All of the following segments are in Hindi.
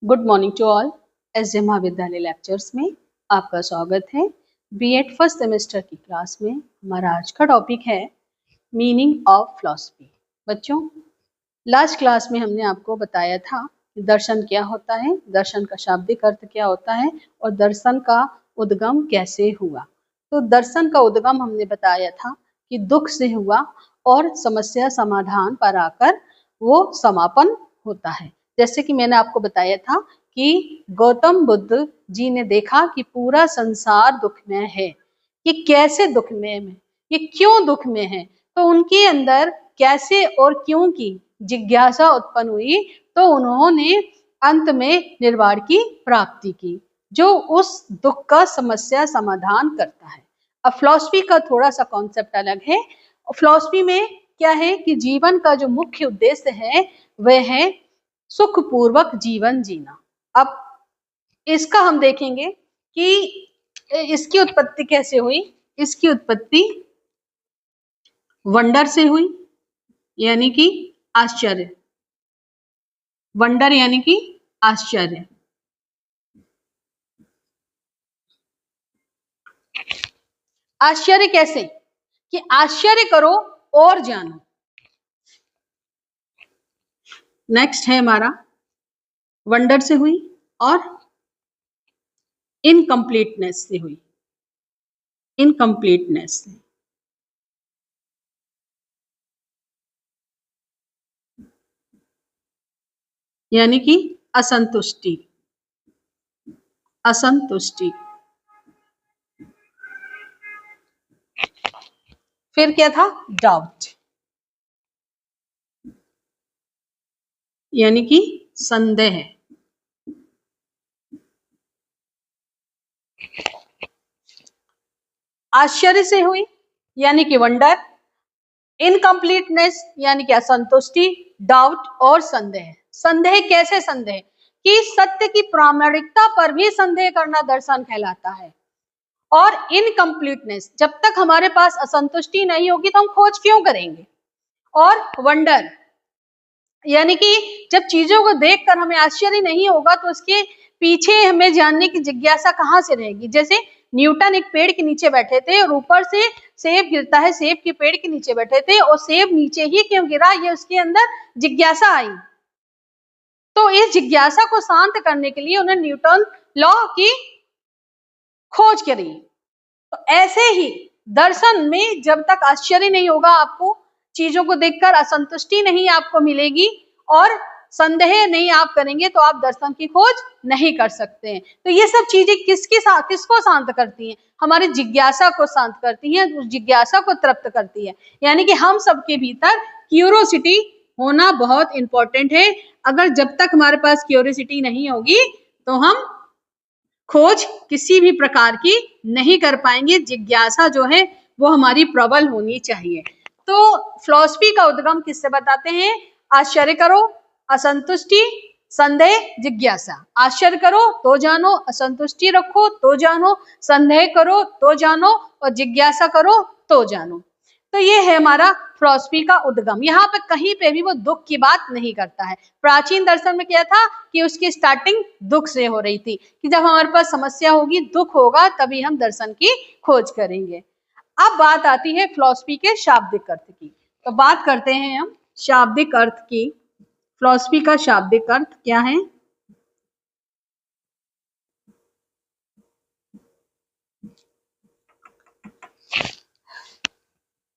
Good morning to all. SJ महाविद्यालय लेक्चर्स में आपका स्वागत है। बीएड फर्स्ट सेमेस्टर की क्लास में हमारा आज का टॉपिक है मीनिंग ऑफ फिलॉसफी। बच्चों, लास्ट क्लास में हमने आपको बताया था कि दर्शन क्या होता है, दर्शन का शाब्दिक अर्थ क्या होता है और दर्शन का उद्गम कैसे हुआ। तो दर्शन का उद्गम हमने बताया था कि दुख से हुआ और समस्या समाधान पर आकर वो समापन होता है। जैसे कि मैंने आपको बताया था कि गौतम बुद्ध जी ने देखा कि पूरा संसार दुखमय है, ये कैसे दुखमय है, ये क्यों दुख में है, तो उनके अंदर कैसे और क्यों की जिज्ञासा उत्पन्न हुई। तो उन्होंने अंत में निर्वाण की प्राप्ति की, जो उस दुख का समस्या समाधान करता है। अब फिलॉसफी का थोड़ा सा कॉन्सेप्ट अलग है। फिलॉसफी में क्या है कि जीवन का जो मुख्य उद्देश्य है वह है सुखपूर्वक जीवन जीना। अब इसका हम देखेंगे कि इसकी उत्पत्ति कैसे हुई। इसकी उत्पत्ति वंडर से हुई, यानी कि आश्चर्य। वंडर यानी कि आश्चर्य। आश्चर्य कैसे कि आश्चर्य करो और जानो। नेक्स्ट है हमारा वंडर से हुई और इनकम्प्लीटनेस से हुई। इनकम्प्लीटनेस से, यानी कि असंतुष्टि। असंतुष्टि। फिर क्या था? डाउट, यानी कि संदेह। आश्चर्य से हुई यानी कि वंडर, इनकम्प्लीटनेस यानी कि असंतुष्टि, डाउट और संदेह। संदेह कैसे? संदेह कि सत्य की प्रामाणिकता पर भी संदेह करना दर्शन कहलाता है। और इनकम्प्लीटनेस, जब तक हमारे पास असंतुष्टि नहीं होगी तो हम खोज क्यों करेंगे। और वंडर यानी कि जब चीजों को देखकर हमें आश्चर्य नहीं होगा तो उसके पीछे हमें जानने की जिज्ञासा कहाँ से रहेगी। जैसे न्यूटन एक पेड़ के नीचे बैठे थे और ऊपर से सेब गिरता है, सेब के पेड़ के नीचे बैठे थे और सेब नीचे ही क्यों गिरा, ये उसके अंदर जिज्ञासा आई। तो इस जिज्ञासा को शांत करने के लिए उन्होंने न्यूटन लॉ की खोज करी। तो ऐसे ही दर्शन में जब तक आश्चर्य नहीं होगा, आपको चीजों को देखकर असंतुष्टि नहीं आपको मिलेगी और संदेह नहीं आप करेंगे तो आप दर्शन की खोज नहीं कर सकते हैं। तो ये सब चीजें किसको शांत करती हैं? हमारी जिज्ञासा को शांत करती हैं, उस जिज्ञासा को तृप्त करती है। यानी कि हम सबके भीतर क्यूरियोसिटी होना बहुत इंपॉर्टेंट है। अगर जब तक हमारे पास क्यूरियोसिटी नहीं होगी तो हम खोज किसी भी प्रकार की नहीं कर पाएंगे। जिज्ञासा जो है वो हमारी प्रबल होनी चाहिए। तो फिलॉसफी का उद्गम किससे बताते हैं? आश्चर्य करो, असंतुष्टि, संदेह, जिज्ञासा। आश्चर्य करो तो जानो, असंतुष्टि रखो तो जानो, संदेह करो तो जानो और जिज्ञासा करो तो जानो। तो ये है हमारा फिलॉसफी का उद्गम। यहाँ पे कहीं पे भी वो दुख की बात नहीं करता है। प्राचीन दर्शन में क्या था कि उसकी स्टार्टिंग दुख से हो रही थी, कि जब हमारे पास समस्या होगी, दुख होगा, तभी हम दर्शन की खोज करेंगे। अब बात आती है फिलॉसफी के शाब्दिक अर्थ की। तो बात करते हैं हम शाब्दिक अर्थ की। फिलॉसफी का शाब्दिक अर्थ क्या है?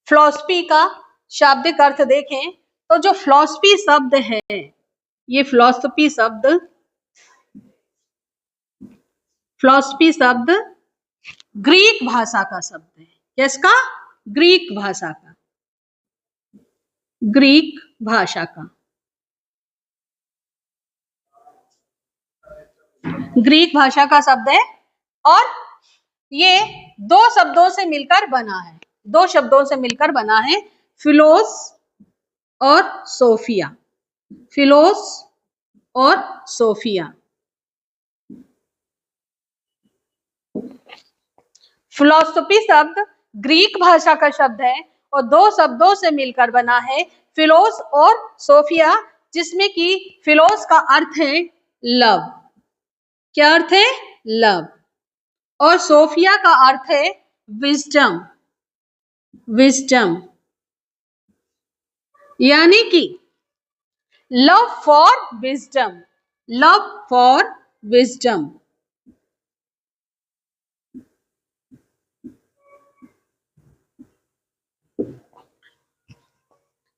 फिलॉसफी का शाब्दिक अर्थ देखें तो जो फिलॉसफी शब्द है, ये फिलॉसफी शब्द ग्रीक भाषा का शब्द है। किसका? ग्रीक भाषा का। ग्रीक भाषा का। ग्रीक भाषा का शब्द है और ये दो शब्दों से मिलकर बना है। दो शब्दों से मिलकर बना है, फिलोस और सोफिया। फिलोस और सोफिया। फिलॉसफी शब्द ग्रीक भाषा का शब्द है और दो शब्दों से मिलकर बना है, फिलोस और सोफिया, जिसमें कि फिलोस का अर्थ है लव। क्या अर्थ है? लव। और सोफिया का अर्थ है विजडम। विजडम यानी कि love for wisdom. Love for wisdom.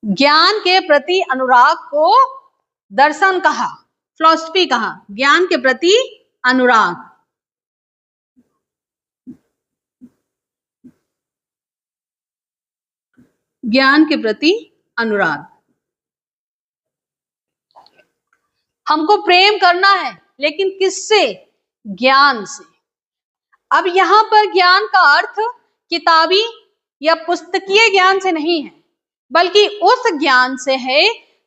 ज्ञान के प्रति अनुराग को दर्शन कहा, फिलॉसफी कहा। ज्ञान के प्रति अनुराग। ज्ञान के प्रति अनुराग। हमको प्रेम करना है, लेकिन किससे? ज्ञान से। अब यहां पर ज्ञान का अर्थ किताबी या पुस्तकीय ज्ञान से नहीं है, बल्कि उस ज्ञान से है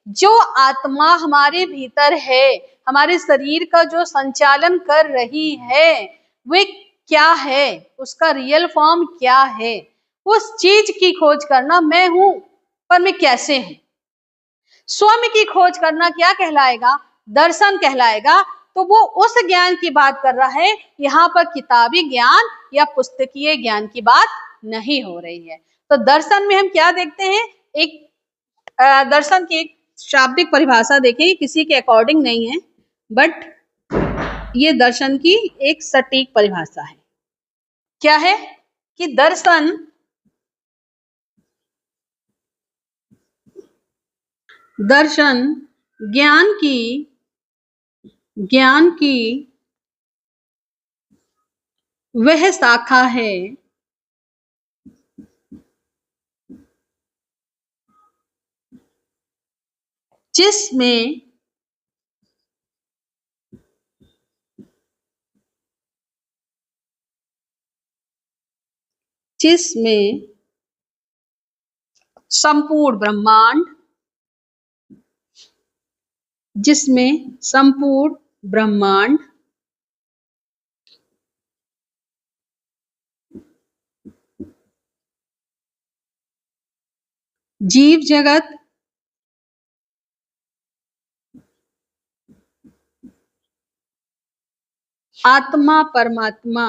जो आत्मा हमारे भीतर है, हमारे शरीर का जो संचालन कर रही है, वे क्या है, उसका रियल फॉर्म क्या है, उस चीज की खोज करना। मैं हूं, पर मैं कैसे हूं? स्वयं की खोज करना क्या कहलाएगा? दर्शन कहलाएगा। तो वो उस ज्ञान की बात कर रहा है, यहाँ पर किताबी ज्ञान या पुस्तकीय ज्ञान की बात नहीं हो रही है। तो दर्शन में हम क्या देखते हैं? एक दर्शन की एक शाब्दिक परिभाषा देखें, किसी के अकॉर्डिंग नहीं है, बट ये दर्शन की एक सटीक परिभाषा है। क्या है? कि दर्शन ज्ञान की वह शाखा है जिसमें संपूर्ण ब्रह्मांड जीव जगत आत्मा परमात्मा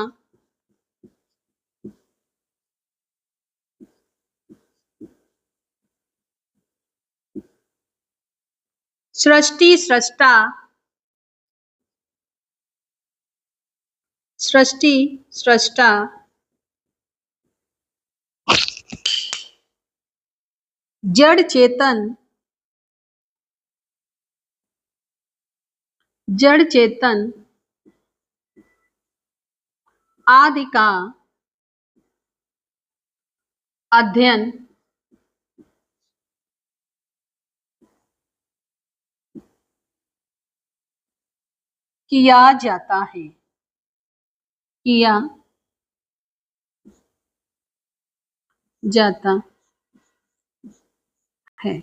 सृष्टि सृष्टा जड़ चेतन आदि का अध्ययन किया जाता है।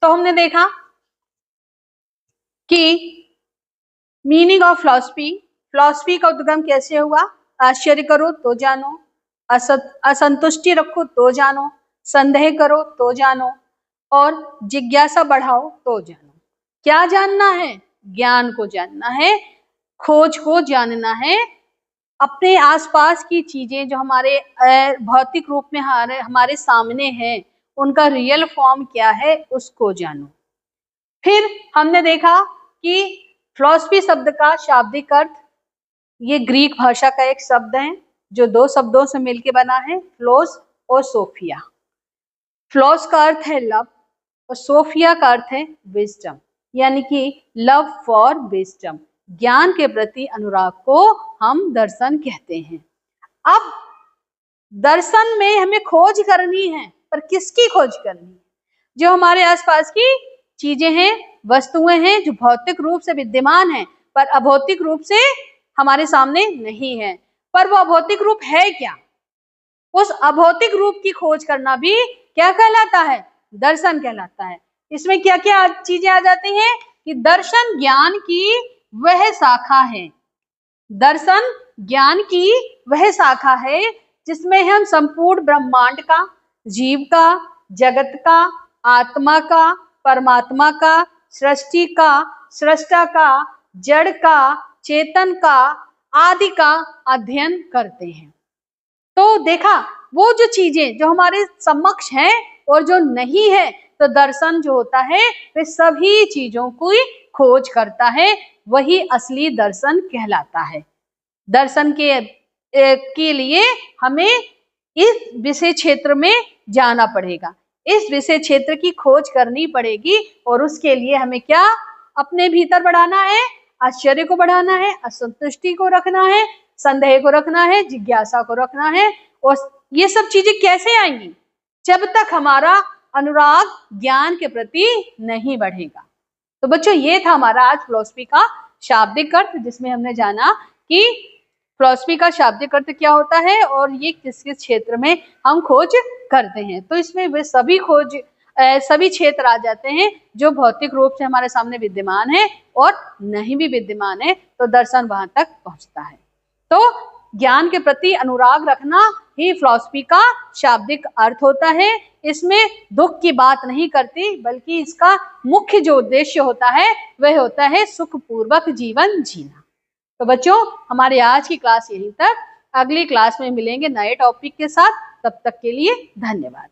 तो हमने देखा कि मीनिंग ऑफ फिलॉसफी का उद्गम कैसे हुआ। आश्चर्य करो तो जानो, असंतुष्टि रखो तो जानो, संदेह करो तो जानो, और जिज्ञासा बढ़ाओ तो जानो। क्या जानना है? ज्ञान को जानना है, खोज को जानना है। अपने आसपास की चीजें जो हमारे भौतिक रूप में हमारे सामने है, उनका रियल फॉर्म क्या है, उसको जानो। फिर हमने देखा कि फिलॉसफी शब्द का शाब्दिक अर्थ, ये ग्रीक भाषा का एक शब्द है जो दो शब्दों से मिलकर बना है, फ्लोस और सोफिया। फ्लोस का अर्थ है लव और सोफिया का अर्थ है विजडम, यानी कि लव फॉर विजडम। ज्ञान के प्रति अनुराग को हम दर्शन कहते हैं। अब दर्शन में हमें खोज करनी है, पर किसकी खोज करनी है? जो हमारे आसपास की चीजें हैं, वस्तुएं हैं, जो भौतिक रूप से विद्यमान हैं, पर अभौतिक रूप से हमारे सामने नहीं है। पर वो अभौतिक रूप है क्या? उस अभौतिक रूप की खोज करना भी क्या कहलाता है? दर्शन कहलाता है। इसमें क्या क्या चीजें आ जाती हैं? कि दर्शन ज्ञान की वह शाखा है। दर्शन ज्ञान की वह शाखा है जिसमें हम संपूर्ण ब्रह्मांड का, जीव का, जगत का, आत्मा का, परमात्मा का, सृष्टि का, सृष्टा का, जड़ का, चेतन का, आदि का अध्ययन करते हैं। तो देखा, वो जो चीजें जो हमारे समक्ष हैं और जो नहीं है, तो दर्शन जो होता है वे सभी चीजों की खोज करता है, वही असली दर्शन कहलाता है। दर्शन के लिए हमें इस विषय क्षेत्र में जाना पड़ेगा, इस विषय क्षेत्र की खोज करनी पड़ेगी, और उसके लिए हमें क्या अपने भीतर बढ़ाना है? आश्चर्य को बढ़ाना है, असंतुष्टि को रखना है, संदेह को रखना है, जिज्ञासा को रखना है। और ये सब चीजें कैसे आएंगी? जब तक हमारा अनुराग ज्ञान के प्रति नहीं बढ़ेगा। तो बच्चों, ये था हमारा आज फिलॉसफी का शाब्दिक अर्थ, जिसमें हमने जाना कि फिलॉसफी का शाब्दिक अर्थ क्या होता है और ये किस किस क्षेत्र में हम खोज करते हैं। तो इसमें वे सभी क्षेत्र आ जाते हैं जो भौतिक रूप से हमारे सामने विद्यमान है और नहीं भी विद्यमान है, तो दर्शन वहां तक पहुंचता है। तो ज्ञान के प्रति अनुराग रखना ही फिलॉसफी का शाब्दिक अर्थ होता है। इसमें दुख की बात नहीं करती, बल्कि इसका मुख्य जो उद्देश्य होता है वह होता है सुखपूर्वक जीवन जीना। तो बच्चों, हमारे आज की क्लास यहीं तक। अगली क्लास में मिलेंगे नए टॉपिक के साथ। तब तक के लिए धन्यवाद।